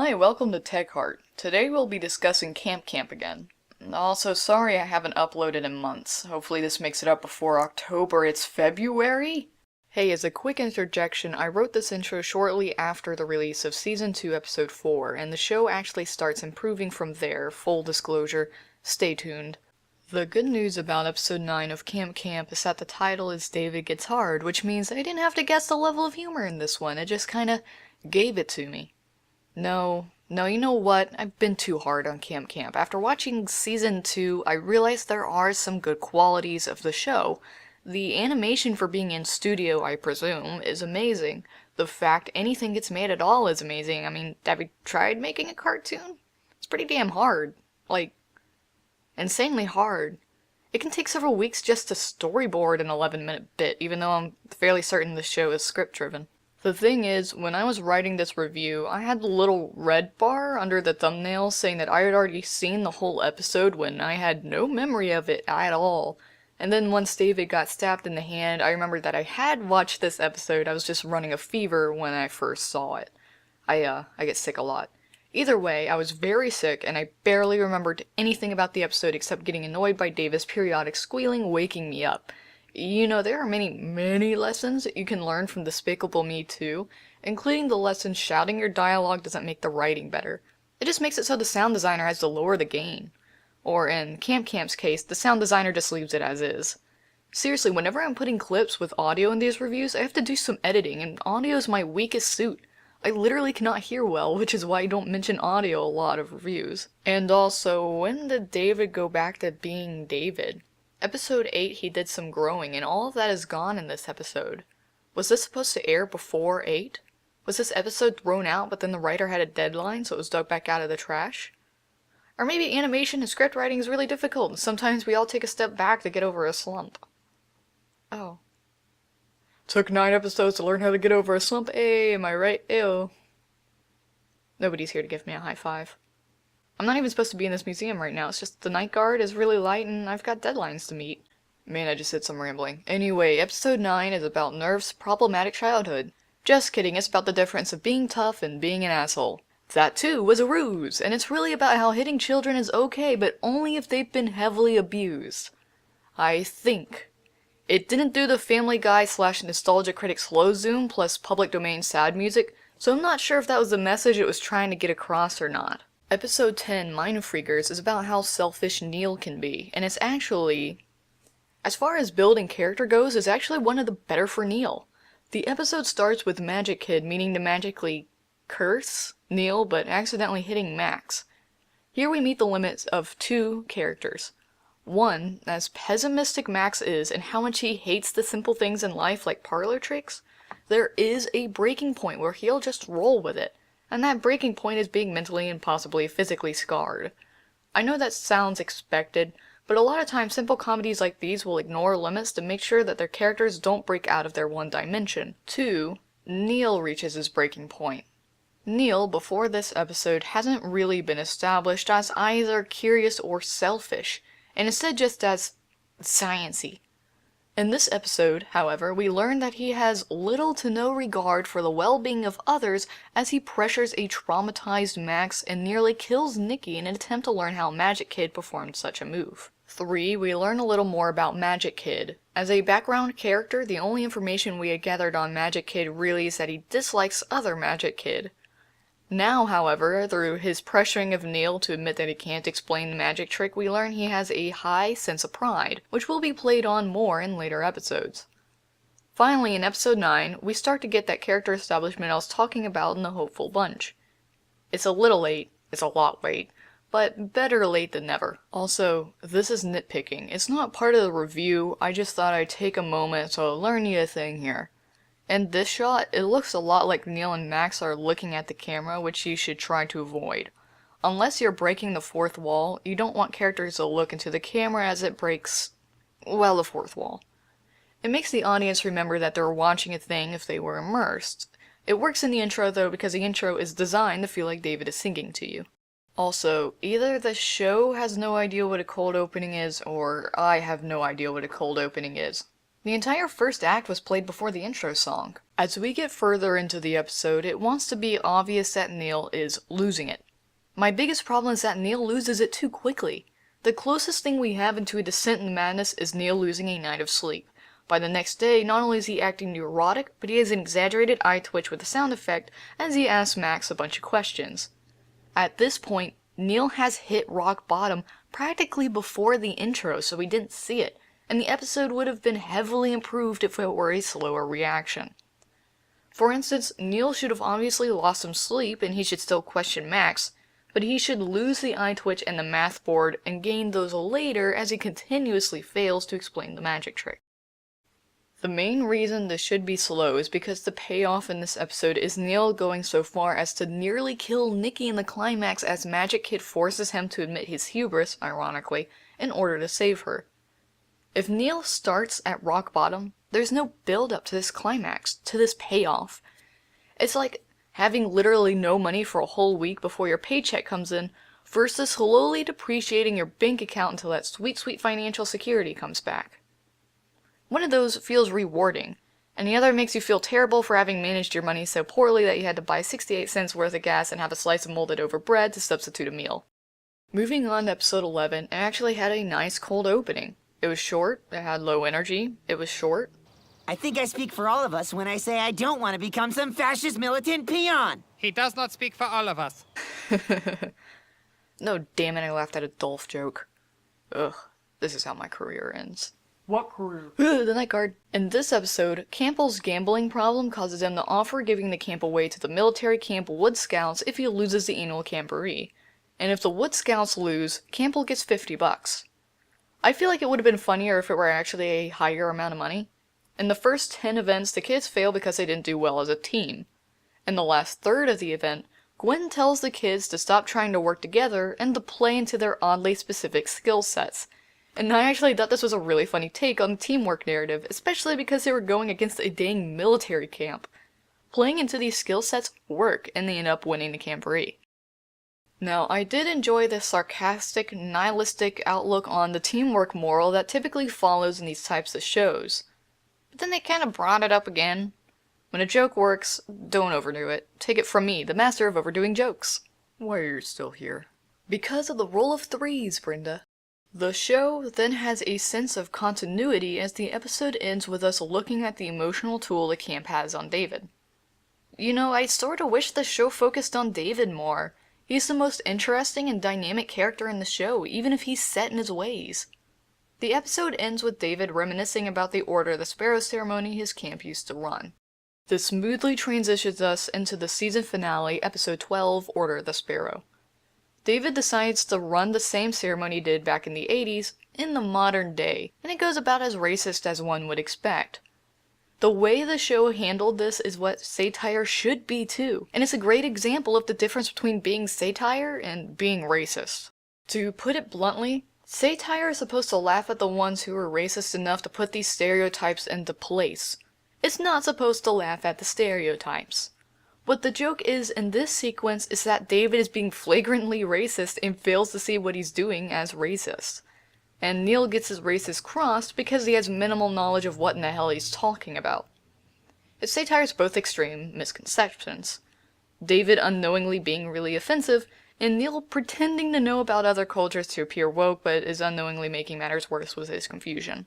Hi, welcome to TechHeart. Today we'll be discussing Camp again. Also, sorry I haven't uploaded in months. Hopefully this makes it up before October. It's February? Hey, as a quick interjection, I wrote this intro shortly after the release of Season 2, Episode 4, and the show actually starts improving from there, full disclosure. Stay tuned. The good news about Episode 9 of Camp is that the title is David Gets Hard, which means I didn't have to guess the level of humor in this one. It just kinda gave it to me. No, you know what? I've been too hard on Camp. After watching Season 2, I realized there are some good qualities of the show. The animation for being in studio, I presume, is amazing. The fact anything gets made at all is amazing. I mean, have you tried making a cartoon? It's pretty damn hard. Like, insanely hard. It can take several weeks just to storyboard an 11-minute bit, even though I'm fairly certain the show is script-driven. The thing is, when I was writing this review, I had the little red bar under the thumbnail saying that I had already seen the whole episode when I had no memory of it at all. And then once David got stabbed in the hand, I remembered that I had watched this episode. I was just running a fever when I first saw it. I get sick a lot. Either way, I was very sick, and I barely remembered anything about the episode except getting annoyed by David's periodic squealing waking me up. You know, there are many lessons that you can learn from Despicable Me 2, including the lesson shouting your dialogue doesn't make the writing better. It just makes it so the sound designer has to lower the gain. Or in Camp's case, the sound designer just leaves it as is. Seriously, whenever I'm putting clips with audio in these reviews, I have to do some editing, and audio is my weakest suit. I literally cannot hear well, which is why I don't mention audio a lot of reviews. And also, when did David go back to being David? Episode 8 he did some growing, and all of that is gone in this episode. Was this supposed to air before 8? Was this episode thrown out, but then the writer had a deadline, so it was dug back out of the trash? Or maybe animation and script writing is really difficult, and sometimes we all take a step back to get over a slump. Oh. Took 9 episodes to learn how to get over a slump. Hey, am I right? Ew. Nobody's here to give me a high five. I'm not even supposed to be in this museum right now. It's just the night guard is really light and I've got deadlines to meet. Man, I just did some rambling. Anyway, episode 9 is about Nerve's problematic childhood. Just kidding, it's about the difference of being tough and being an asshole. That too was a ruse, and it's really about how hitting children is okay, but only if they've been heavily abused. I think. It didn't do the Family Guy / Nostalgia Critic slow zoom plus public domain sad music, so I'm not sure if that was the message it was trying to get across or not. Episode 10, Mindfreakers, is about how selfish Neil can be, and it's actually, as far as building character goes, is actually one of the better for Neil. The episode starts with Magic Kid meaning to magically curse Neil, but accidentally hitting Max. Here we meet the limits of 2 characters. One, as pessimistic Max is and how much he hates the simple things in life like parlor tricks, there is a breaking point where he'll just roll with it. And that breaking point is being mentally and possibly physically scarred. I know that sounds expected, but a lot of times simple comedies like these will ignore limits to make sure that their characters don't break out of their one dimension. 2. Neil reaches his breaking point. Neil, before this episode, hasn't really been established as either curious or selfish, and instead just as science-y. In this episode, however, we learn that he has little to no regard for the well-being of others as he pressures a traumatized Max and nearly kills Nikki in an attempt to learn how Magic Kid performed such a move. 3. We learn a little more about Magic Kid. As a background character, the only information we had gathered on Magic Kid really is that he dislikes other Magic Kid. Now, however, through his pressuring of Neil to admit that he can't explain the magic trick, we learn he has a high sense of pride, which will be played on more in later episodes. Finally, in episode 9, we start to get that character establishment I was talking about in the Hopeful Bunch. It's a little late, it's a lot late, but better late than never. Also, this is nitpicking. It's not part of the review, I just thought I'd take a moment to learn you a thing here. In this shot, it looks a lot like Neil and Max are looking at the camera, which you should try to avoid. Unless you're breaking the fourth wall, you don't want characters to look into the camera as it breaks, well, the fourth wall. It makes the audience remember that they're watching a thing if they were immersed. It works in the intro though because the intro is designed to feel like David is singing to you. Also, either the show has no idea what a cold opening is, or I have no idea what a cold opening is. The entire first act was played before the intro song. As we get further into the episode, it wants to be obvious that Neil is losing it. My biggest problem is that Neil loses it too quickly. The closest thing we have into a descent in madness is Neil losing a night of sleep. By the next day, not only is he acting neurotic, but he has an exaggerated eye twitch with a sound effect as he asks Max a bunch of questions. At this point, Neil has hit rock bottom practically before the intro, so we didn't see it, and the episode would have been heavily improved if it were a slower reaction. For instance, Neil should have obviously lost some sleep and he should still question Max, but he should lose the eye twitch and the math board and gain those later as he continuously fails to explain the magic trick. The main reason this should be slow is because the payoff in this episode is Neil going so far as to nearly kill Nikki in the climax as Magic Kid forces him to admit his hubris, ironically, in order to save her. If Neil starts at rock bottom, there's no build up to this climax, to this payoff. It's like having literally no money for a whole week before your paycheck comes in, versus slowly depreciating your bank account until that sweet, sweet financial security comes back. One of those feels rewarding, and the other makes you feel terrible for having managed your money so poorly that you had to buy 68 cents worth of gas and have a slice of molded over bread to substitute a meal. Moving on to episode 11, it actually had a nice cold opening. It was short, it had low energy, it was short. I think I speak for all of us when I say I don't want to become some fascist militant peon. He does not speak for all of us. No, damn it, I laughed at a Dolph joke. Ugh, this is how my career ends. What career? The night guard. In this episode, Campbell's gambling problem causes him to offer giving the camp away to the military camp Wood Scouts if he loses the annual camporee. And if the Wood Scouts lose, Campbell gets $50. I feel like it would have been funnier if it were actually a higher amount of money. In the first 10 events, the kids fail because they didn't do well as a team. In the last third of the event, Gwen tells the kids to stop trying to work together and to play into their oddly specific skill sets. And I actually thought this was a really funny take on the teamwork narrative, especially because they were going against a dang military camp. Playing into these skill sets work, and they end up winning the camporee. Now, I did enjoy the sarcastic, nihilistic outlook on the teamwork moral that typically follows in these types of shows. But then they kind of brought it up again. When a joke works, don't overdo it. Take it from me, the master of overdoing jokes. Why are you still here? Because of the rule of threes, Brenda. The show then has a sense of continuity as the episode ends with us looking at the emotional toll the camp has on David. You know, I sorta wish the show focused on David more. He's the most interesting and dynamic character in the show, even if he's set in his ways. The episode ends with David reminiscing about the Order of the Sparrow ceremony his camp used to run. This smoothly transitions us into the season finale, episode 12, Order of the Sparrow. David decides to run the same ceremony he did back in the 80s, in the modern day, and it goes about as racist as one would expect. The way the show handled this is what satire should be too, and it's a great example of the difference between being satire and being racist. To put it bluntly, satire is supposed to laugh at the ones who are racist enough to put these stereotypes into place. It's not supposed to laugh at the stereotypes. What the joke is in this sequence is that David is being flagrantly racist and fails to see what he's doing as racist. And Neil gets his racist crossed because he has minimal knowledge of what in the hell he's talking about. It satires both extreme misconceptions. David unknowingly being really offensive, and Neil pretending to know about other cultures to appear woke but is unknowingly making matters worse with his confusion.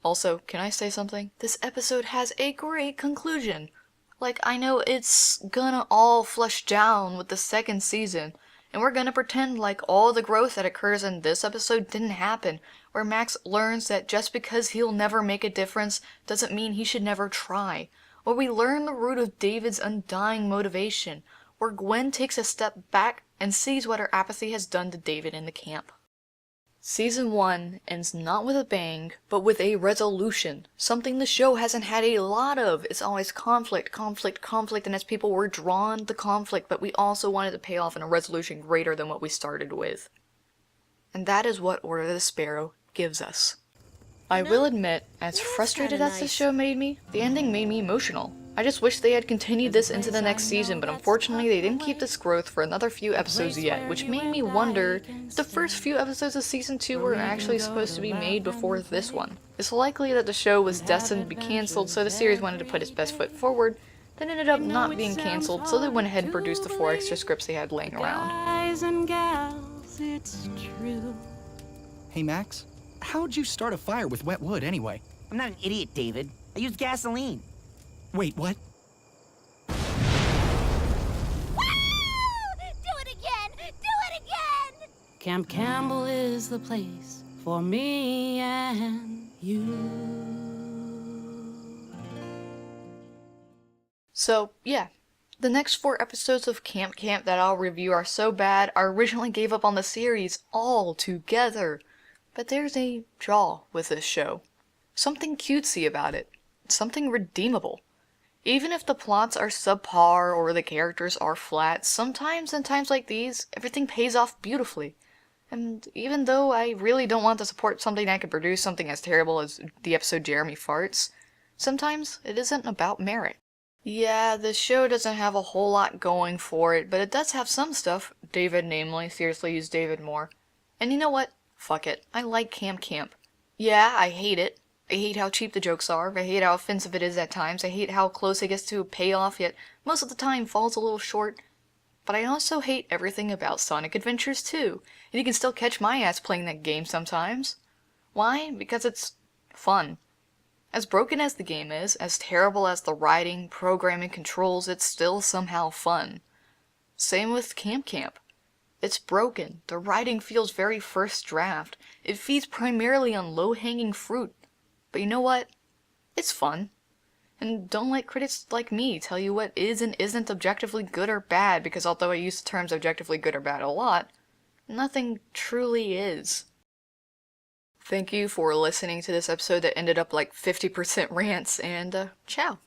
Also, can I say something? This episode has a great conclusion. Like, I know it's gonna all flush down with the second season, and we're gonna pretend like all the growth that occurs in this episode didn't happen, where Max learns that just because he'll never make a difference doesn't mean he should never try, or we learn the root of David's undying motivation, where Gwen takes a step back and sees what her apathy has done to David in the camp. Season 1 ends not with a bang, but with a resolution, something the show hasn't had a lot of. It's always conflict, conflict, conflict, and as people were drawn to conflict, but we also wanted to pay off in a resolution greater than what we started with. And that is what Order of the Sparrow gives us. I will admit, as frustrated as this show made me, the ending made me emotional. I just wish they had continued this into the next season, but unfortunately they didn't keep this growth for another few episodes yet, which made me wonder if the first few episodes of season 2 were actually supposed to be made before this one. It's likely that the show was destined to be cancelled, so the series wanted to put its best foot forward, then ended up not being cancelled, so they went ahead and produced the 4 extra scripts they had laying around. Guys and gals, it's true. Hey Max, how'd you start a fire with wet wood anyway? I'm not an idiot, David. I used gasoline. Wait, what? Do it again! Do it again! Camp Campbell is the place for me and you. So, yeah. The next 4 episodes of Camp that I'll review are so bad, I originally gave up on the series altogether. But there's a draw with this show. Something cutesy about it. Something redeemable. Even if the plots are subpar or the characters are flat, sometimes in times like these, everything pays off beautifully. And even though I really don't want to support something that could produce something as terrible as the episode Jeremy Farts, sometimes it isn't about merit. Yeah, the show doesn't have a whole lot going for it, but it does have some stuff. David, namely, seriously use David more. And you know what? Fuck it. I like Camp. Yeah, I hate it. I hate how cheap the jokes are. I hate how offensive it is at times. I hate how close it gets to a payoff, yet most of the time falls a little short. But I also hate everything about Sonic Adventures 2, and you can still catch my ass playing that game sometimes. Why? Because it's fun. As broken as the game is, as terrible as the writing, programming, controls, it's still somehow fun. Same with Camp. It's broken. The writing feels very first draft. It feeds primarily on low-hanging fruit. But you know what? It's fun. And don't let critics like me tell you what is and isn't objectively good or bad, because although I use the terms objectively good or bad a lot, nothing truly is. Thank you for listening to this episode that ended up like 50% rants, and ciao.